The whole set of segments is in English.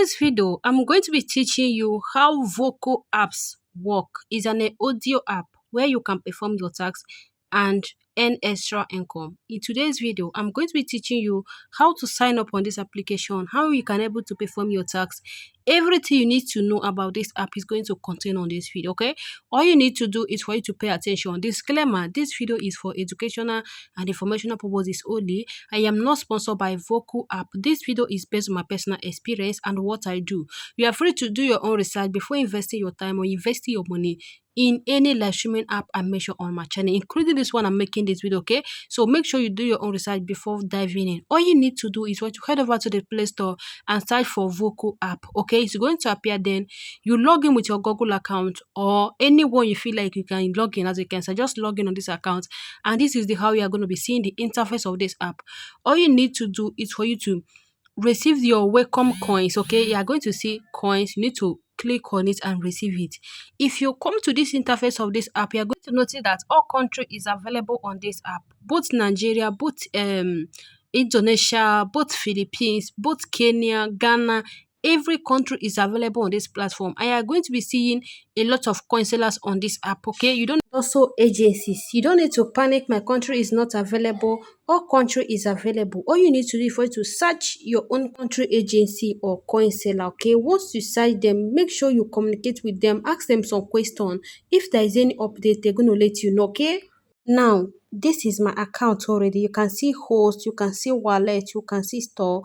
this video, I'm going to be teaching you how Voku apps work. It's an audio app where you can perform your tasks and earn extra income. In today's video, I'm going to be teaching you how to sign up on this application, how you can able to perform your tasks. Everything you need to know about this app is going to contain on this video, okay? All you need to do is for you to pay attention. Disclaimer, this video is for educational and informational purposes only. I am not sponsored by Voku app. This video is based on my personal experience and what I do. You are free to do your own research before investing your time or investing your money in any live streaming app I mention on my channel, including this one I'm making this video, okay? So make sure you do your own research before diving in. All you need to do is to head over to the Play Store and search for Voku app, okay? It's going to appear then. You log in with your Google account or anyone you feel like you can log in. As you can say, just log in on this account, and this is how you are going to be seeing the interface of this app. All you need to do is for you to receive your welcome coins, okay? You are going to see coins. You need to click on it and receive it. If you come to this interface of this app, you are going to notice that all country is available on this app, both Nigeria, both Indonesia, both Philippines, both Kenya, Ghana. Every country is available on this platform. I are going to be seeing a lot of coin sellers on this app, okay? You don't also agencies. You don't need to panic. My country is not available. All country is available. All you need to do is for you to search your own country agency or coin seller, okay? Once you search them, make sure you communicate with them. Ask them some question. If there is any update, they're going to let you know, okay? Now, this is my account already. You can see host, you can see wallet, you can see store.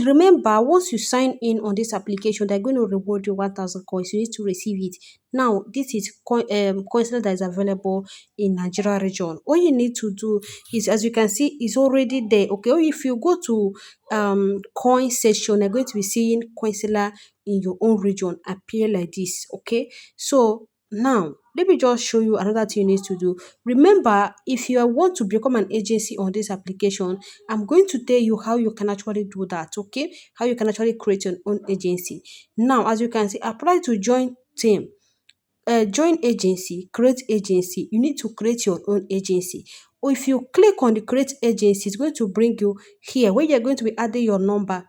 Remember, once you sign in on this application, they're going to reward you 1,000 coins. You need to receive it. Now, this is coins that is available in Nigeria region. All you need to do is, as you can see, is already there. Okay, or if you go to coin section, you're going to be seeing coin seller in your own region appear like this. Okay, so now let me just show you another thing you need to do. Remember, if you want to become an agency on this application, I'm going to tell you how you can actually do that, okay? How you can actually create your own agency. Now, as you can see, apply to join team. Join agency, create agency. You need to create your own agency. Or if you click on the create agency, it's going to bring you here where you're going to be adding your number.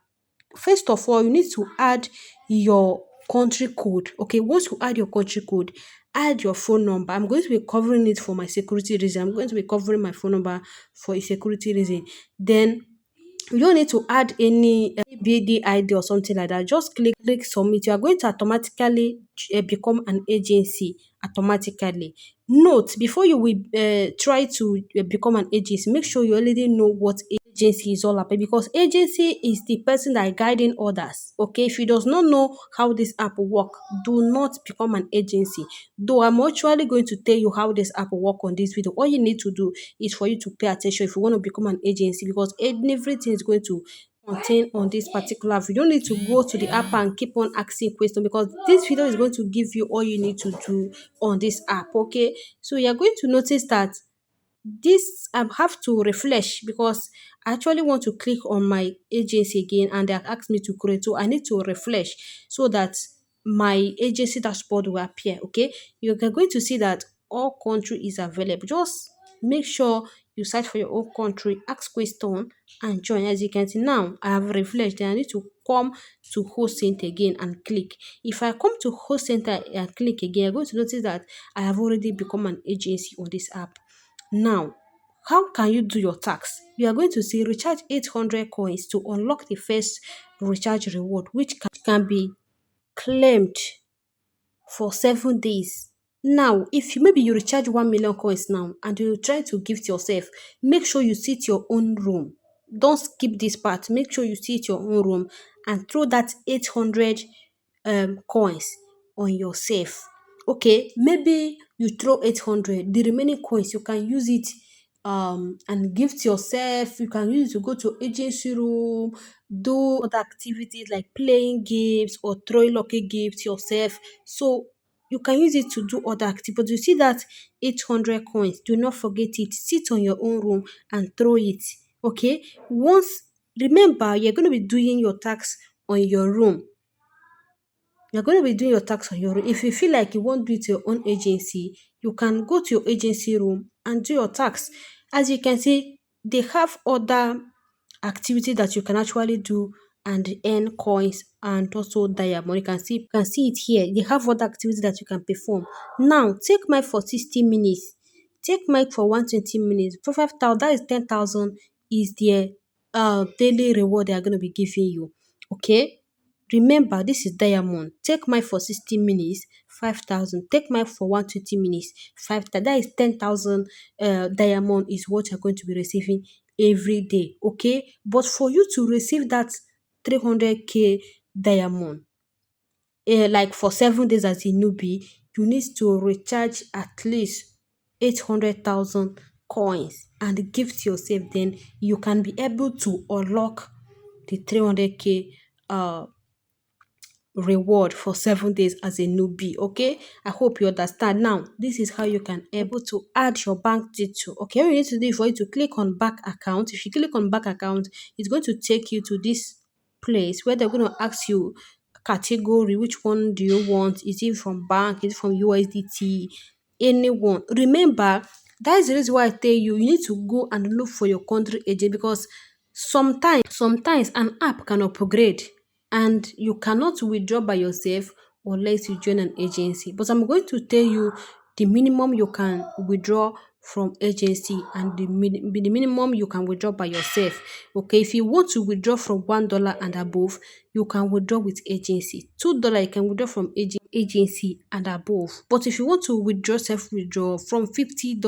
First of all, you need to add your country code. Okay, once you add your country code, add your phone number. I'm going to be covering it for my security reason. I'm going to be covering my phone number for a security reason. Then you don't need to add any BD ID or something like that. Just click submit. You are going to automatically become an agency automatically. Note, before you will try to become an agency, make sure you already know what agency is all about, because agency is the person that is guiding others. Okay, if you does not know how this app will work, do not become an agency. Though I'm actually going to tell you how this app will work on this video, all you need to do is for you to pay attention if you want to become an agency, because everything is going to contain on this particular video. You don't need to go to the app and keep on asking questions, because this video is going to give you all you need to do on this app. Okay, so you're going to notice that this I have to refresh, because I actually want to click on my agency again and they have asked me to create, so I need to refresh so that my agency dashboard will appear. Okay, you're going to see that all country is available. Just make sure you search for your own country, ask question and join. As you can see now, I have refreshed, then I need to come to host center again and click. If I come to host center and click again, you're going to notice that I have already become an agency on this app. Now, how can you do your tax? You are going to see recharge 800 coins to unlock the first recharge reward, which can be claimed for 7 days. Now, if you maybe you recharge 1 million coins now and you try to gift yourself, make sure you sit your own room. Don't skip this part. Make sure you sit your own room and throw that 800 coins on yourself. Okay, maybe you throw 800, the remaining coins you can use it and gift yourself. You can use it to go to agency room, do other activities like playing games or throwing lucky gifts yourself. So you can use it to do other activities. You see that 800 coins, do not forget it. Sit on your own room and throw it. Okay, once, remember, you're going to be doing your tax on your room. You're going to be doing your tax on your own. If you feel like you won't do it to your own agency, you can go to your agency room and do your tax. As you can see, they have other activities that you can actually do and earn coins and also diamond. You can see it here. They have other activities that you can perform. Now take mine for 60 minutes. Take mine for 120 minutes. For 5,000, that is 10,000 is their daily reward they are going to be giving you. Okay. Remember, this is diamond. Take mine for 60 minutes, 5,000. Take mine for 120 minutes, 5,000. That is 10,000 diamond is what you're going to be receiving every day. Okay. But for you to receive that 300K diamond, like for 7 days as a newbie, you need to recharge at least 800,000 coins and give to yourself. Then you can be able to unlock the 300K reward for 7 days as a newbie. Okay, I hope you understand. Now this is how you can able to add your bank detail. Okay, all you need to do is for you to click on back account. If you click on back account, it's going to take you to this place where they're going to ask you category, which one do you want? Is it from bank? Is it from USDT? Anyone? Remember, that is the reason why I tell you you need to go and look for your country agent, because sometimes an app can upgrade and you cannot withdraw by yourself unless you join an agency. But I'm going to tell you the minimum you can withdraw from agency and the minimum you can withdraw by yourself. Okay, if you want to withdraw from $1 and above, you can withdraw with agency. $2 you can withdraw from agency and above. But if you want to withdraw self withdraw from $50,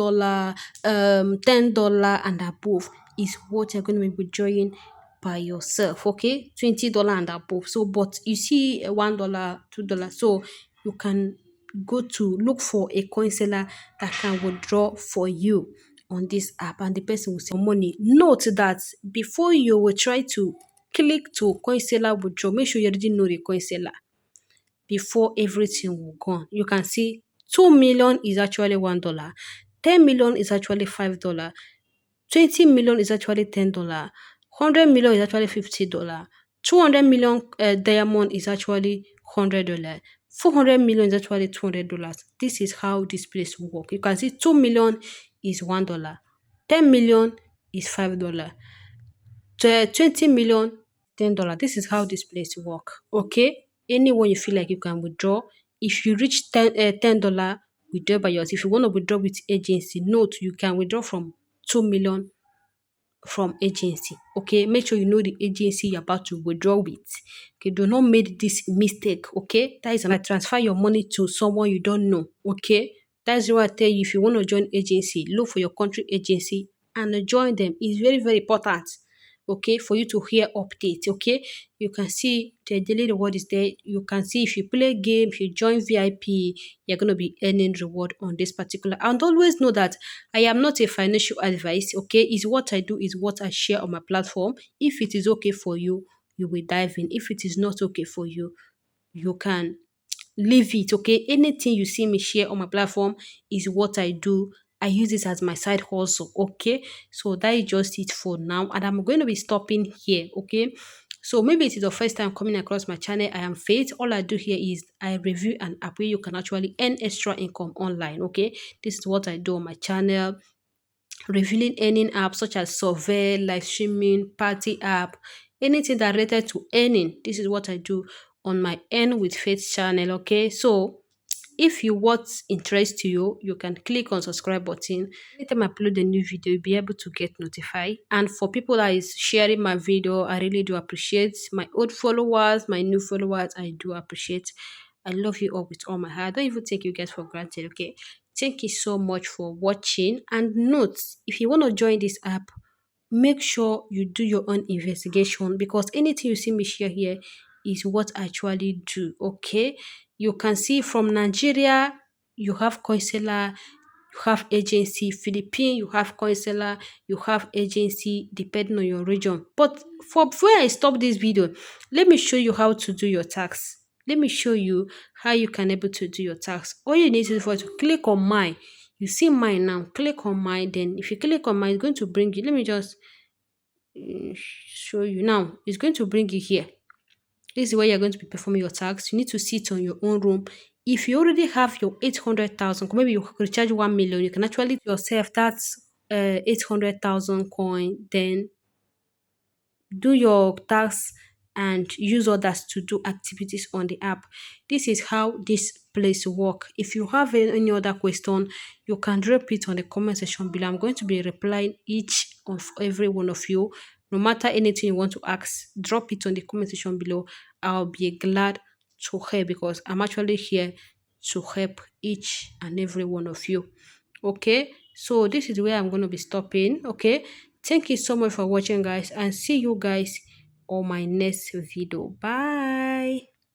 $10 and above is what you're going to be withdrawing by yourself. Okay, $20 and above. So but you see $1, $2, so you can go to look for a coin seller that can withdraw for you on this app, and the person will send money. Note that before you will try to click to coin seller withdraw, make sure you already know the coin seller before everything will gone. You can see 2 million is actually $1, 10 million is actually $5, 20 million is actually $10, 100 million is actually $50, 200 million diamond is actually $100, 400 million is actually $200. This is how this place work. You can see 2 million is $1, 10 million is $5, 20 million $10. This is how this place work. Okay, anyone you feel like you can withdraw. If you reach $10, withdraw by yours. If you want to withdraw with agency, note you can withdraw from 2 million from agency. Okay, make sure you know the agency you're about to withdraw with. Okay, do not make this mistake. Okay, that is like transfer your money to someone you don't know. Okay, that's why I tell you, if you want to join agency, look for your country agency and join them. It's very, very important. Okay, for you to hear updates. Okay, you can see the daily reward is there. You can see if you play game, if you join VIP, you're going to be earning reward on this particular. And always know that I am not a financial advice. Okay, is what I do, is what I share on my platform. If it is okay for you, you will dive in. If it is not okay for you, you can leave it. Okay, anything you see me share on my platform is what I do. I use this as my side hustle. Okay, so that is just it for now, and I'm going to be stopping here. Okay, so maybe it is the first time coming across my channel. I am Faith. All I do here is I review an app where you can actually earn extra income online. Okay, this is what I do on my channel, revealing earning apps such as survey, live streaming, party app, anything that related to earning. This is what I do on my Earn with Faith channel. Okay, so if you what interests you, you can click on subscribe button. Anytime I upload a new video, you'll be able to get notified. And for people that is sharing my video, I really do appreciate. My old followers, my new followers, I do appreciate. I love you all with all my heart. I don't even take you guys for granted. Okay, thank you so much for watching. And note, if you want to join this app, make sure you do your own investigation, because anything you see me share here is what I actually do. Okay, you can see from Nigeria you have counselor, you have agency. Philippines you have counselor, you have agency, depending on your region. But for before I stop this video, let me show you how to do your tax. Let me show you how you can able to do your tax. All you need to do for to click on mine. You see mine now, click on mine. Then if you click on mine, it's going to bring you. Let me just show you now. It's going to bring you here. This is where you're going to be performing your tax. You need to sit on your own room. If you already have your 800,000, maybe you recharge 1 million, you can actually yourself that's 800,000 coin. Then do your tax and use others to do activities on the app. This is how this place work. If you have any other question, you can drop it on the comment section below. I'm going to be replying each of every one of you. No matter anything you want to ask, drop it on the comment section below. I'll be glad to help because I'm actually here to help each and every one of you. Okay, so this is where I'm going to be stopping. Okay, thank you so much for watching, guys, and see you guys on my next video. Bye.